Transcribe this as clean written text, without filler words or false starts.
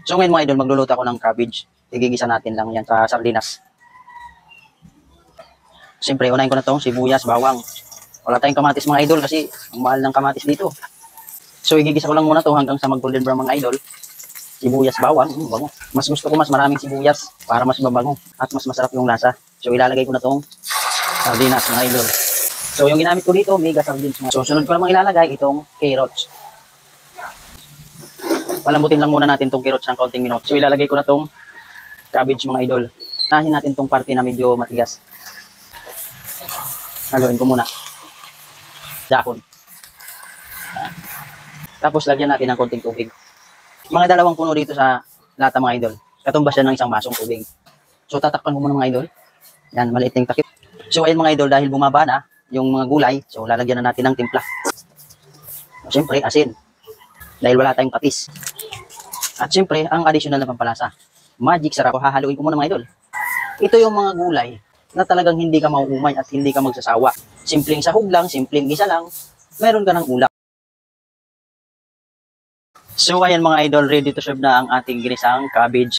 So ngayon mga idol, magluluto ako ng cabbage. Igigisa natin lang yan sa sardinas. Siyempre, unahin ko na itong sibuyas, bawang. Wala tayong kamatis mga idol kasi ang mahal ng kamatis dito. So igigisa ko lang muna to hanggang sa mag-golden brown mga idol. Sibuyas, bawang, bango. Mas gusto ko mas maraming sibuyas para mas mabango at mas masarap yung lasa. So ilalagay ko na itong sardinas mga idol. So yung ginamit ko dito, mega sardines. So sunod ko namang ilalagay itong carrots. Palambutin lang muna natin itong carrots ng kaunting minuto. So ilalagay ko na itong cabbage mga idol. Tahin natin itong parte na medyo matigas. Haluin ko muna. Dahon. Tapos lagyan natin ng konting tubig. Mga 2 puno dito sa lata mga idol. Katumbas yan ng isang basong tubig. So tatakpan ko muna mga idol. Yan, maliit yung takip. So ayan mga idol, dahil bumaba na yung mga gulay, so lalagyan na natin ng timpla. So, siyempre, asin. Dahil wala tayong patis. At siyempre, ang additional na pampalasa. Magic sarap. Hahaluin ko muna mga idol. Ito yung mga gulay na talagang hindi ka mauumay at hindi ka magsasawa. Simpleng sahog lang, simpleng gisa lang, meron ka ng ulam. So ayan mga idol, ready to serve na ang ating ginisang cabbage.